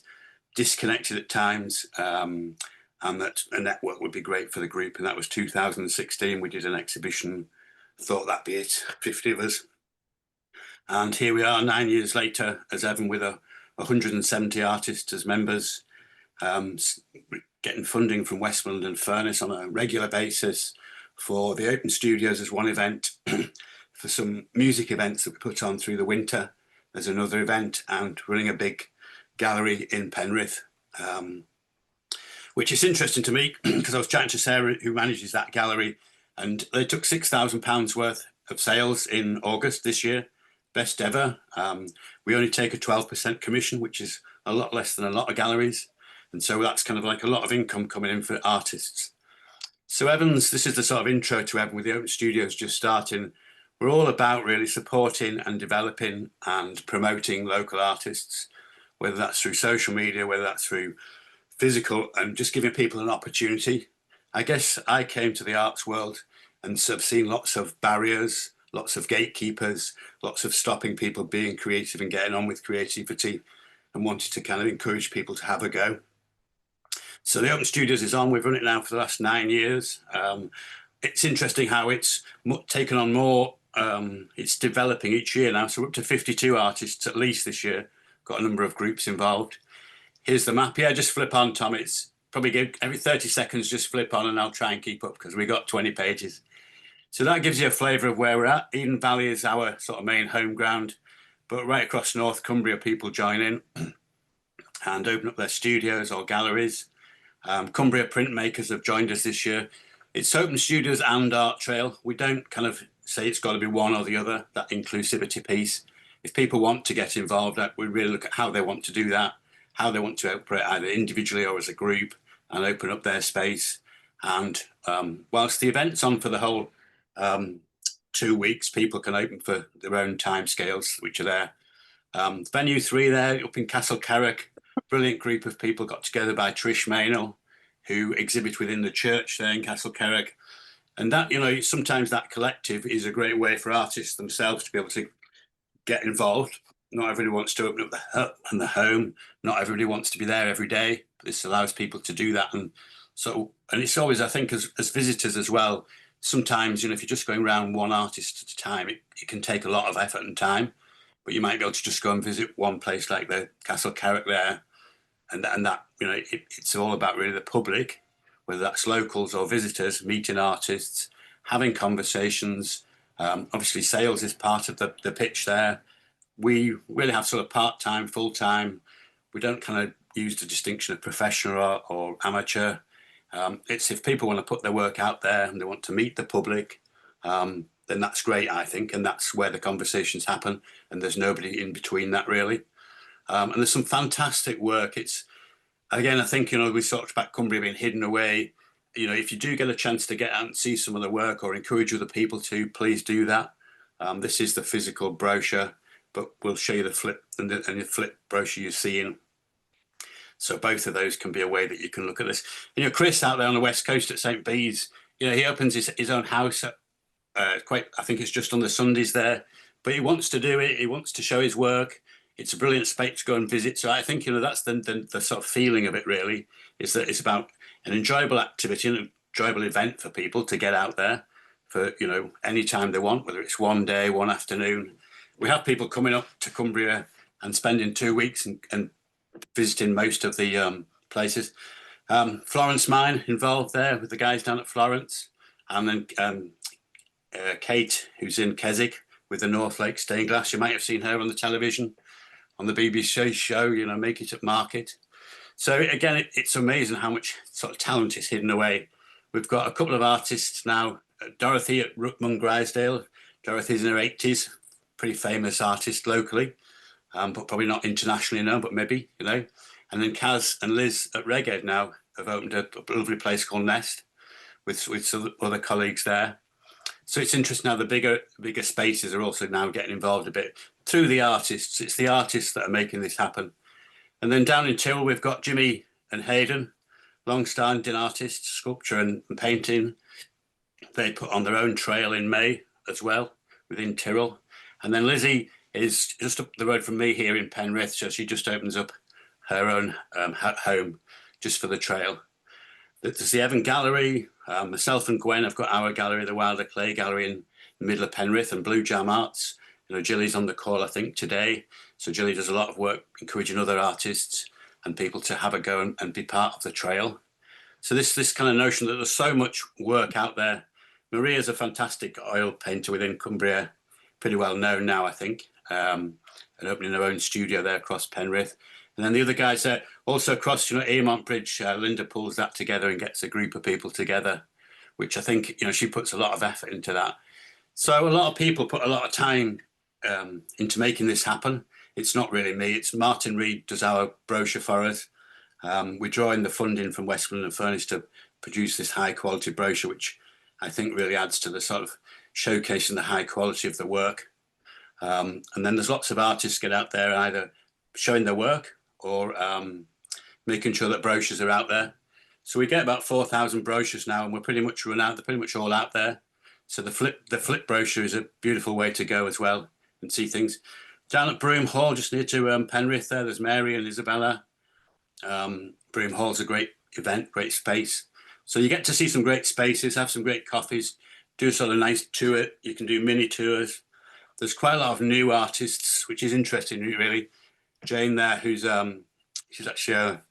disconnected at times, and that a network would be great for the group. And that was 2016. We did an exhibition, thought that'd be it, 50 of us. And here we are 9 years later as Evan, with 170 artists as members, getting funding from Westmoreland and Furness on a regular basis for the Open Studios as one event, for some music events that we put on through the winter. There's another event, and running a big gallery in Penrith, which is interesting to me because I was chatting to Sarah, who manages that gallery, and they took £6,000 worth of sales in August this year, best ever. We only take a 12% commission, which is a lot less than a lot of galleries. And so that's kind of like a lot of income coming in for artists. So Evans, this is the sort of intro to Evan with the Open Studios just starting. We're all about really supporting and developing and promoting local artists, whether that's through social media, whether that's through physical, and just giving people an opportunity. I guess I came to the arts world and have seen lots of barriers, lots of gatekeepers, lots of stopping people being creative and getting on with creativity, and wanted to kind of encourage people to have a go. So the Open Studios is on. We've run it now for the last 9 years. It's interesting how it's taken on more. It's developing each year now. So we're up to 52 artists at least this year. Got a number of groups involved. Here's the map. Yeah, just flip on, Tom. It's probably every 30 seconds, just flip on, and I'll try and keep up because we got 20 pages. So that gives you a flavour of where we're at. Eden Valley is our sort of main home ground, but right across North Cumbria, people join in and open up their studios or galleries. Cumbria printmakers have joined us this year. It's Open Studios and Art Trail. We don't kind of say it's got to be one or the other, that inclusivity piece. If people want to get involved, we really look at how they want to do that, how they want to operate either individually or as a group, and open up their space. And whilst the event's on for the whole 2 weeks, people can open for their own timescales, which are there. Venue 3 there, up in Castle Carrick, brilliant group of people got together by Trish Maynell, who exhibit within the church there in Castle Carrick. And that, you know, sometimes that collective is a great way for artists themselves to be able to get involved. Not everybody wants to open up the hut and the home. Not everybody wants to be there every day. This allows people to do that. And so, and it's always, I think, as visitors as well, sometimes, you know, if you're just going around one artist at a time, it can take a lot of effort and time. But you might be able to just go and visit one place like the Castle Carrick there. And that, you know, it's all about really the public, whether that's locals or visitors, meeting artists, having conversations. Obviously, sales is part of the pitch there. We really have sort of part-time, full-time. We don't kind of use the distinction of professional or amateur. It's if people want to put their work out there and they want to meet the public, then that's great, I think, and that's where the conversations happen, and there's nobody in between that really. And there's some fantastic work. It's, again, I think, we talked about Cumbria being hidden away. If you do get a chance to get out and see some of the work or encourage other people to, please do that. This is the physical brochure, but we'll show you the flip and the flip brochure you're seeing. So both of those can be a way that you can look at this. Chris out there on the West Coast at St. Bees, he opens his own house at, I think it's just on the Sundays there, but he wants to do it. He wants to show his work. It's a brilliant space to go and visit. So I think, that's the sort of feeling of it really, is that it's about an enjoyable activity, an enjoyable event for people to get out there for, any time they want, whether it's one day, one afternoon. We have people coming up to Cumbria and spending 2 weeks and visiting most of the places. Florence Mine involved there with the guys down at Florence. And then Kate, who's in Keswick with the North Lake stained glass. You might have seen her on the television, on the BBC show, Make It at Market. So again, it's amazing how much sort of talent is hidden away. We've got a couple of artists now. Dorothy at Rookmund Grisdale. Dorothy's in her 80s, pretty famous artist locally, but probably not internationally known, but maybe, And then Kaz and Liz at Reggae now have opened a lovely place called Nest with some other colleagues there. So it's interesting how the bigger spaces are also now getting involved a bit through the artists. It's the artists that are making this happen. And then down in Tyrrell, we've got Jimmy and Hayden, long-standing artists, sculpture and painting. They put on their own trail in May as well within Tyrrell. And then Lizzie is just up the road from me here in Penrith, so she just opens up her own home just for the trail. There's the Evan Gallery. Myself and Gwen have got our gallery, the Wilder Clay Gallery in the middle of Penrith, and Blue Jam Arts. Gilly's on the call, I think, today. So Gilly does a lot of work encouraging other artists and people to have a go and be part of the trail. So this kind of notion that there's so much work out there. Maria's a fantastic oil painter within Cumbria, pretty well known now, I think, and opening her own studio there across Penrith. And then the other guys there, also across, Eamont Bridge, Linda pulls that together and gets a group of people together, which I think, she puts a lot of effort into that. So a lot of people put a lot of time into making this happen. It's not really me. It's Martin Reed does our brochure for us. We're drawing the funding from Westland and Furnace to produce this high quality brochure, which I think really adds to the sort of showcasing the high quality of the work. And then there's lots of artists get out there either showing their work or making sure that brochures are out there. So we get about 4,000 brochures now, and we're pretty much run out. They're pretty much all out there. So the flip brochure is a beautiful way to go as well and see things. Down at Broome Hall, just near to Penrith there's Mary and Isabella. Broome Hall's a great event, great space. So you get to see some great spaces, have some great coffees, do a sort of nice tour. You can do mini tours. There's quite a lot of new artists, which is interesting, really. Jane there, who's she's actually a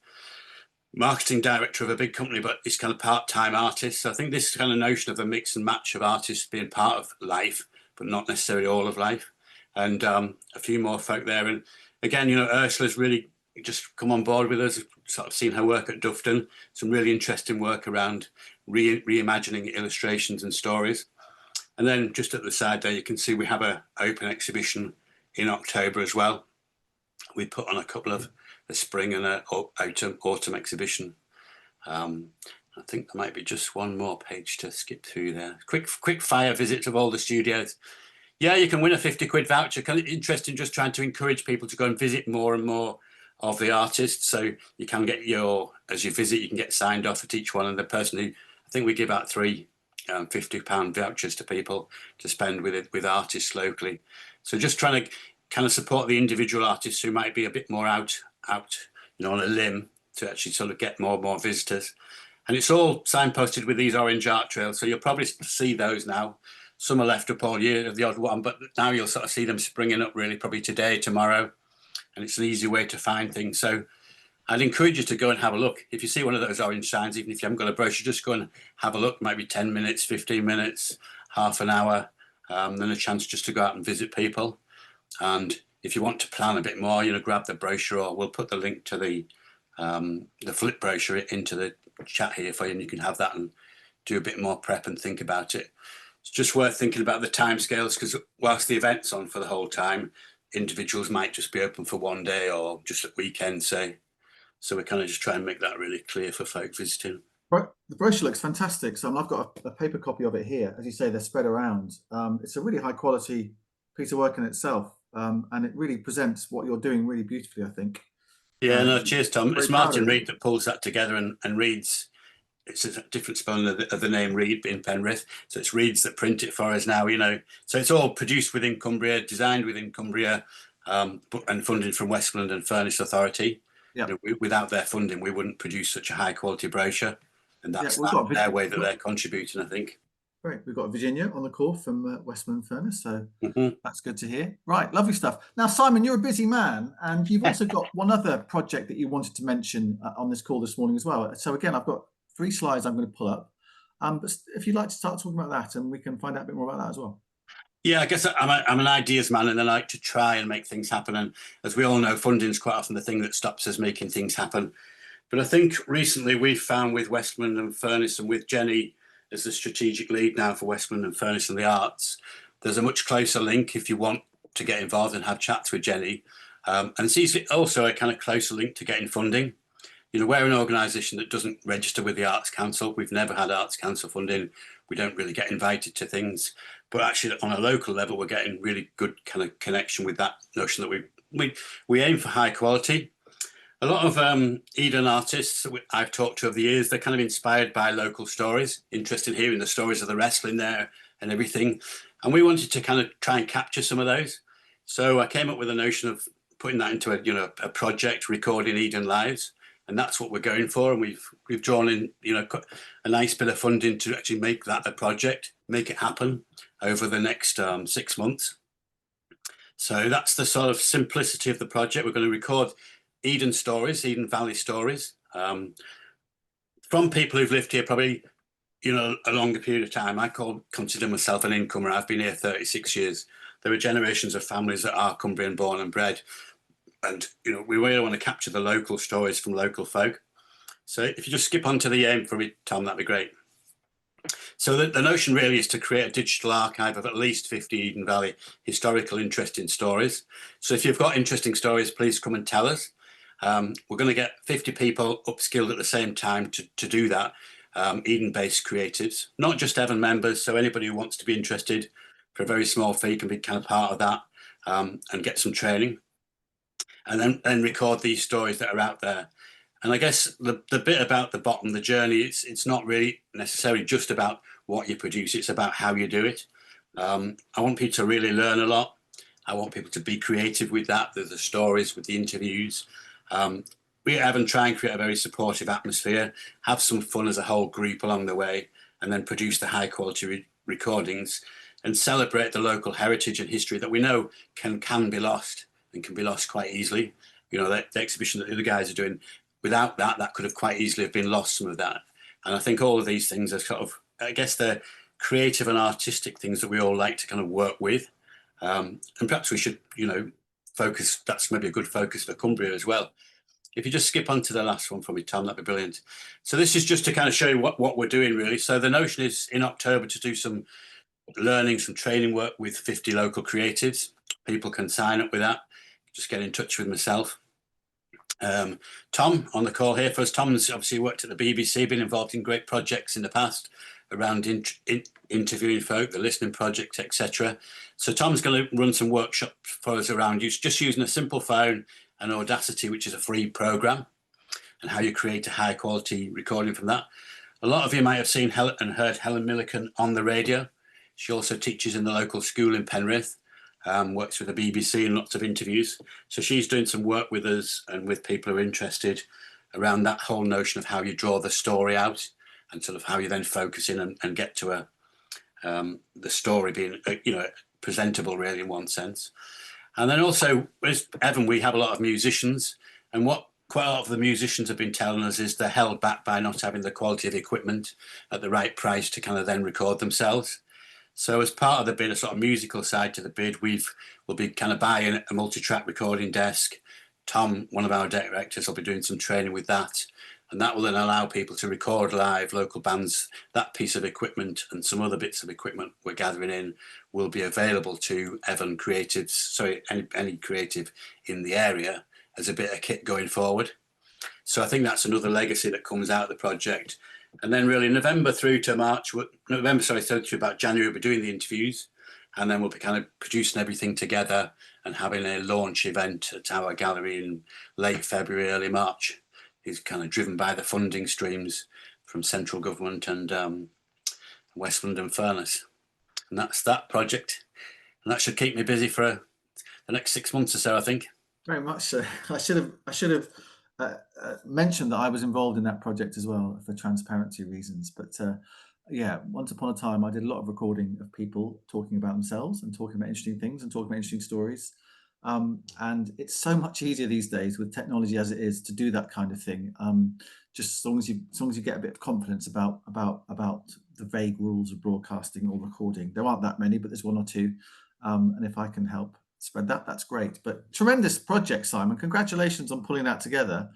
marketing director of a big company, but is kind of part-time artist. So I think this kind of notion of a mix and match of artists being part of life, but not necessarily all of life. And a few more folk there. And again, Ursula's really just come on board with us, sort of seen her work at Dufton, some really interesting work around reimagining illustrations and stories. And then just at the side there, you can see we have an open exhibition in October as well. We put on a couple of a spring and an autumn exhibition. I think there might be just one more page to skip through there. Quick fire visits of all the studios. Yeah, you can win a 50 quid voucher. Kind of interesting, just trying to encourage people to go and visit more and more of the artists. So you can get as you visit, you can get signed off at each one. And the person who, I think we give out 3 £50 vouchers to people to spend with artists locally. So just trying to kind of support the individual artists who might be a bit more out on a limb to actually sort of get more and more visitors. And it's all signposted with these orange art trails. So you'll probably see those now. Some are left up all year, the odd one, but now you'll sort of see them springing up really probably today, tomorrow. And it's an easy way to find things. So I'd encourage you to go and have a look. If you see one of those orange signs, even if you haven't got a brochure, just go and have a look. It might be 10 minutes, 15 minutes, half an hour, then a chance just to go out and visit people. And if you want to plan a bit more, grab the brochure, or we'll put the link to the flip brochure into the chat here for you, and you can have that and do a bit more prep and think about it. it's just worth thinking about the timescales, because whilst the event's on for the whole time, individuals might just be open for one day or just at weekends, say. So we kind of just try and make that really clear for folk visiting. Right. The brochure looks fantastic. So I've got a paper copy of it here. As you say, they're spread around. It's a really high quality piece of work in itself, and it really presents what you're doing really beautifully, I think. Yeah, no, cheers, Tom. very It's proud Martin of it. Reed that pulls that together and reads. It's a different spelling of the name Reed in Penrith. So it's Reeds that print it for us now, you know. So it's all produced within Cumbria, designed within Cumbria, and funded from Westmoreland and Furness Authority. Yeah. You know, without their funding, we wouldn't produce such a high quality brochure. And that's we've got their way that they're contributing, I think. Great. We've got Virginia on the call from Westmoreland Furness, so Mhm. that's good to hear. Right, lovely stuff. Now, Simon, you're a busy man, and you've also got one other project that you wanted to mention on this call this morning as well. So again, I've got 3 slides I'm going to pull up. But if you'd like to start talking about that, and we can find out a bit more about that as well. Yeah, I guess I'm an ideas man, and I like to try and make things happen. And as we all know, funding is quite often the thing that stops us making things happen. But I think recently we've found with Westmoreland and Furness, and with Jenny as the strategic lead now for Westmoreland and Furness and the arts, there's a much closer link if you want to get involved and have chats with Jenny. And it's also a kind of closer link to getting funding. You know, we're an organisation that doesn't register with the Arts Council. We've never had Arts Council funding. We don't really get invited to things. But actually, on a local level, we're getting really good kind of connection with that notion that we aim for high quality. A lot of Eden artists that I've talked to over the years, they're kind of inspired by local stories, interested in hearing the stories of the wrestling there and everything. And we wanted to kind of try and capture some of those. So I came up with a notion of putting that into a project, recording Eden Lives. And that's what we're going for. And we've drawn in, a nice bit of funding to actually make that a project, make it happen over the next 6 months. So that's the sort of simplicity of the project. We're going to record Eden stories, Eden Valley stories, from people who've lived here probably, a longer period of time. I consider myself an incomer. I've been here 36 years. There are generations of families that are Cumbrian born and bred. And, we really want to capture the local stories from local folk. So if you just skip on to the aim for me, Tom, that'd be great. So the notion really is to create a digital archive of at least 50 Eden Valley historical interesting stories. So if you've got interesting stories, please come and tell us. We're going to get 50 people upskilled at the same time to do that, Eden-based creatives, not just Evan members. So anybody who wants to be interested for a very small fee can be kind of part of that and get some training. And then record these stories that are out there. And I guess the bit about the bottom, the journey, it's not really necessarily just about what you produce, it's about how you do it. I want people to really learn a lot. I want people to be creative with that, the stories, with the interviews. We Evan try and create a very supportive atmosphere, have some fun as a whole group along the way, and then produce the high quality recordings and celebrate the local heritage and history that we know can be lost. And can be lost quite easily. The exhibition that the other guys are doing, without that could have quite easily have been lost, some of that. And I think all of these things are sort of, I guess they're creative and artistic things that we all like to kind of work with. And perhaps we should, focus, that's maybe a good focus for Cumbria as well. If you just skip on to the last one for me, Tom, that'd be brilliant. So this is just to kind of show you what we're doing really. So the notion is in October to do some learning, some training work with 50 local creatives. People can sign up with that. Just get in touch with myself. Tom on the call here for us. Tom's obviously worked at the BBC, been involved in great projects in the past around interviewing folk, the listening project, etc. So Tom's going to run some workshops for us around just using a simple phone and Audacity, which is a free program, and how you create a high quality recording from that. A lot of you might have seen and heard Helen Millican on the radio. She also teaches in the local school in Penrith. Works with the BBC and lots of interviews. So she's doing some work with us and with people who are interested around that whole notion of how you draw the story out and sort of how you then focus in and get to the story being, presentable really in one sense. And then also, as Evan, we have a lot of musicians, and what quite a lot of the musicians have been telling us is they're held back by not having the quality of the equipment at the right price to kind of then record themselves. So as part of the bid, a sort of musical side to the bid, we'll be kind of buying a multi-track recording desk. Tom, one of our directors, will be doing some training with that. And that will then allow people to record live local bands. That piece of equipment and some other bits of equipment we're gathering in will be available to Evan creatives, sorry, any creative in the area as a bit of kit going forward. So I think that's another legacy that comes out of the project. And then really November through to March, through to about January, we'll be doing the interviews, and then we'll be kind of producing everything together and having a launch event at our gallery in late February, early March. Is kind of driven by the funding streams from central government and West London Furnace. And that's that project. And that should keep me busy for the next 6 months or so, I think. Very much so. I should have mentioned that I was involved in that project as well for transparency reasons. But yeah, once upon a time, I did a lot of recording of people talking about themselves and talking about interesting things and talking about interesting stories. And it's so much easier these days with technology as it is to do that kind of thing. Just as long as you get a bit of confidence about the vague rules of broadcasting or recording. There aren't that many, but there's one or two. And if I can help spread that, that's great. But tremendous project, Simon. Congratulations on pulling that together.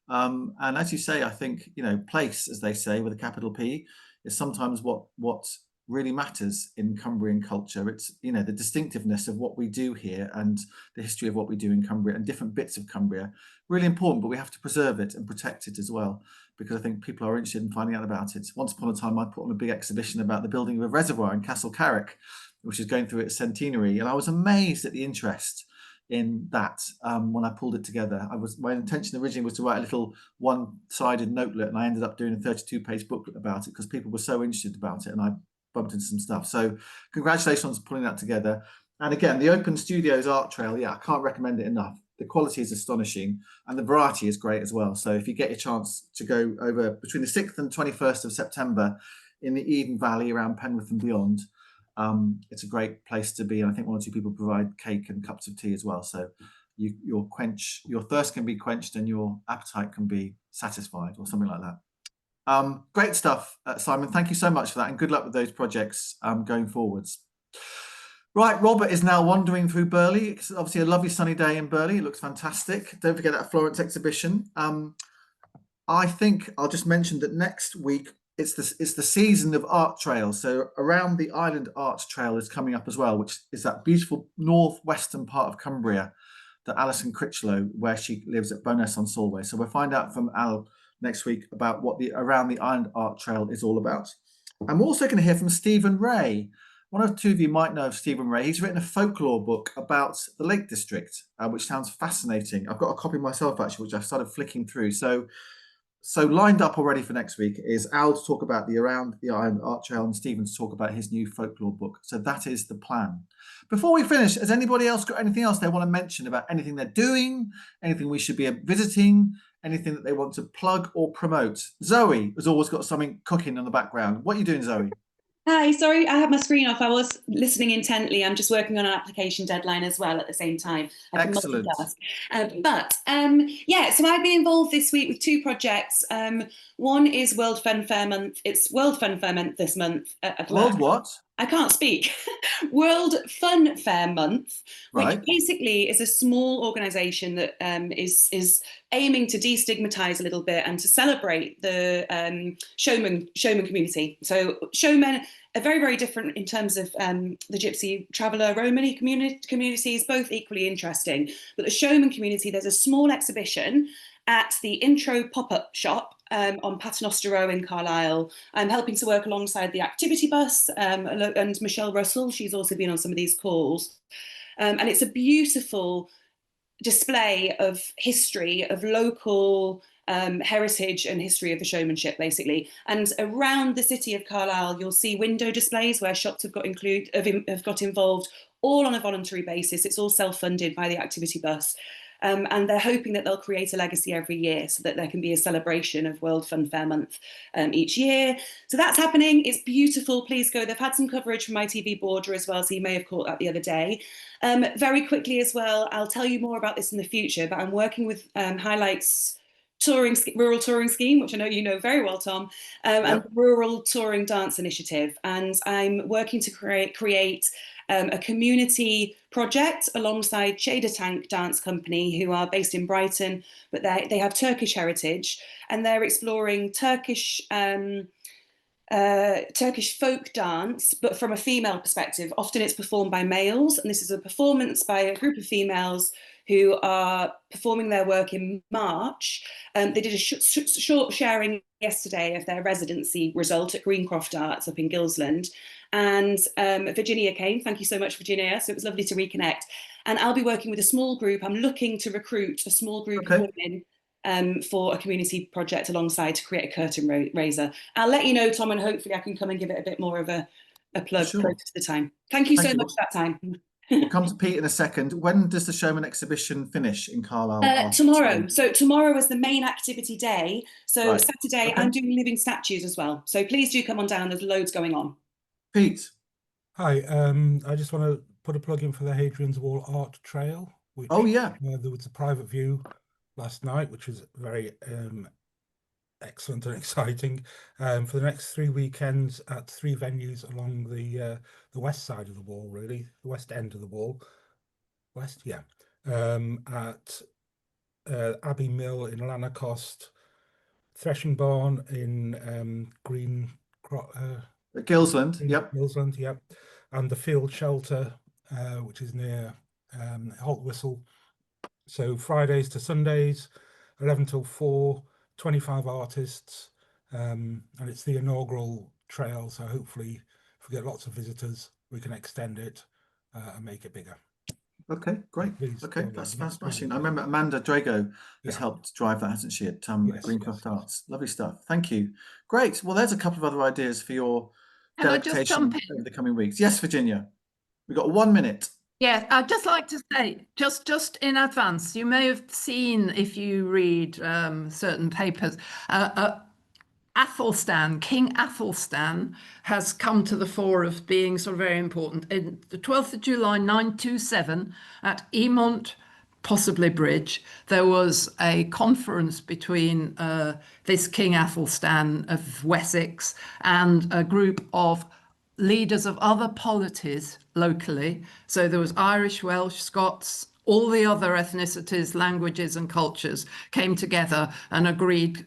And as you say, I think, place, as they say, with a capital P, is sometimes what really matters in Cumbrian culture. It's, the distinctiveness of what we do here and the history of what we do in Cumbria and different bits of Cumbria. Really important, but we have to preserve it and protect it as well, because I think people are interested in finding out about it. Once upon a time, I put on a big exhibition about the building of a reservoir in Castle Carrick, which is going through its centenary. And I was amazed at the interest in that when I pulled it together. My intention originally was to write a little one-sided notelet, and I ended up doing a 32-page booklet about it because people were so interested about it, and I bumped into some stuff. So congratulations on pulling that together. And again, the Open Studios Art Trail, I can't recommend it enough. The quality is astonishing and the variety is great as well. So if you get a chance to go over between the 6th and 21st of September in the Eden Valley around Penrith and beyond, it's a great place to be. And I think 1 or 2 people provide cake and cups of tea as well. So your thirst can be quenched and your appetite can be satisfied, or something like that. Great stuff, Simon. Thank you so much for that, and good luck with those projects going forwards. Right, Robert is now wandering through Burley. It's obviously a lovely sunny day in Burley. It looks fantastic. Don't forget that Florence exhibition. I think I'll just mention that next week it's the season of art trails. So Around the Island Art Trail is coming up as well, which is that beautiful northwestern part of Cumbria that Alison Critchlow, where she lives at Bowness-on-Solway. So we'll find out from Al next week about what the Around the Island Art Trail is all about. I'm also going to hear from Stephen Ray. One or two of you might know of Stephen Ray. He's written a folklore book about the Lake District, which sounds fascinating. I've got a copy myself, actually, which I've started flicking through. So lined up already for next week is Al to talk about the Around the Island Art Trail and Stephen to talk about his new folklore book. So that is the plan. Before we finish, has anybody else got anything else they want to mention about anything they're doing, anything we should be visiting, anything that they want to plug or promote? Zoe has always got something cooking in the background. What are you doing, Zoe? Hi, sorry, I had my screen off. I was listening intently. I'm just working on an application deadline as well at the same time. I can Excellent. multitask. Yeah, so I've been involved this week with 2 projects. One is World Fun Fair Month. It's World Fun Fair Month this month. World what? I can't speak. World Fun Fair Month, which Right. basically is a small organisation that is aiming to destigmatise a little bit and to celebrate the showman community. So showmen are very, very different in terms of the Gypsy Traveller Romany communities, both equally interesting. But the showman community, there's a small exhibition at the Intro pop-up shop on Paternoster Row in Carlisle. I'm helping to work alongside the activity bus and Michelle Russell. She's also been on some of these calls. And it's a beautiful display of history, of local heritage and history of the showmanship, basically. And around the city of Carlisle, you'll see window displays where shops have got involved, all on a voluntary basis. It's all self-funded by the activity bus. And they're hoping that they'll create a legacy every year so that there can be a celebration of World Fun Fair Month each year. So that's happening. It's beautiful. Please go. They've had some coverage from ITV Border as well, so you may have caught that the other day. Very quickly as well, I'll tell you more about this in the future, but I'm working with Highlights rural touring scheme, which I know you know very well, Tom, and the Rural Touring Dance Initiative. And I'm working to create a community project alongside Shader Tank Dance Company, who are based in Brighton, but they have Turkish heritage, and they're exploring Turkish folk dance, but from a female perspective. Often it's performed by males, and this is a performance by a group of females who are performing their work in March. They did a short sharing yesterday of their residency result at Greencroft Arts up in Gilsland. And Virginia came. Thank you so much, Virginia. So it was lovely to reconnect. And I'll be working with a small group. I'm looking to recruit a small group of women for a community project alongside to create a curtain raiser. I'll let you know, Tom, and hopefully I can come and give it a bit more of a plug close to the time. Thank you so much for that time. We'll come to Pete in a second. When does the Showman exhibition finish in Carlisle? Tomorrow. So tomorrow is the main activity day. So Right. Saturday, I'm doing living statues as well. So please do come on down. There's loads going on. Pete. Hi. I just want to put a plug in for the Hadrian's Wall Art Trail. Which, there was a private view last night, which was very excellent and exciting. For the next 3 weekends at 3 venues along the west side of the wall, really, the west end of the wall. West, yeah. At Abbey Mill in Lanercost, Threshing Barn in Gilsland, yep. Gilsland, yep. And the Field Shelter, which is near Holt Whistle. So Fridays to Sundays, 11 till 4, 25 artists, and it's the inaugural trail. So hopefully, if we get lots of visitors, we can extend it and make it bigger. Okay, great. Okay, that's smashing. I remember Amanda Drago has helped drive that, hasn't she, at Greencroft Arts? Lovely stuff. Thank you. Great. Well, there's a couple of other ideas for your delectation over the coming weeks. Yes, Virginia. We've got 1 minute. Yeah, I'd just like to say, just in advance, you may have seen, if you read certain papers, Athelstan, King Athelstan, has come to the fore of being sort of very important. In the 12th of July, 927, at Emont, possibly Bridge, there was a conference between this King Athelstan of Wessex and a group of leaders of other polities locally. So there was Irish, Welsh, Scots, all the other ethnicities, languages and cultures came together and agreed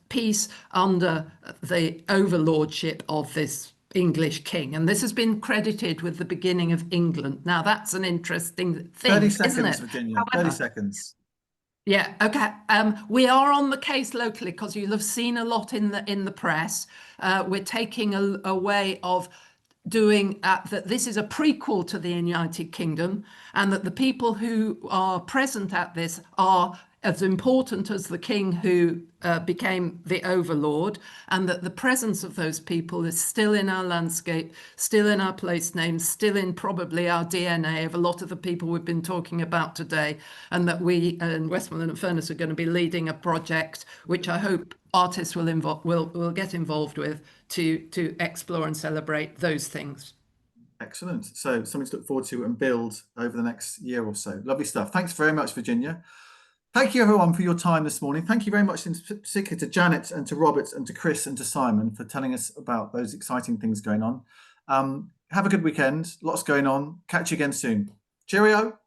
peace under the overlordship of this English king. And this has been credited with the beginning of England. Now that's an interesting thing, 30 seconds, isn't it? Virginia, However, 30 seconds. Yeah, okay. We are on the case locally because you'll have seen a lot in the press. We're taking a way of doing that this is a prequel to the United Kingdom, and that the people who are present at this are as important as the king who became the overlord, and that the presence of those people is still in our landscape, still in our place names, still in probably our DNA of a lot of the people we've been talking about today, and that we in Westmoreland and Furness are going to be leading a project which I hope artists will get involved with to explore and celebrate those things. Excellent. So something to look forward to and build over the next year or so. Lovely stuff. Thanks very much, Virginia. Thank you, everyone, for your time this morning. Thank you very much in particular to Janet and to Robert and to Chris and to Simon for telling us about those exciting things going on. Have a good weekend. Lots going on. Catch you again soon. Cheerio.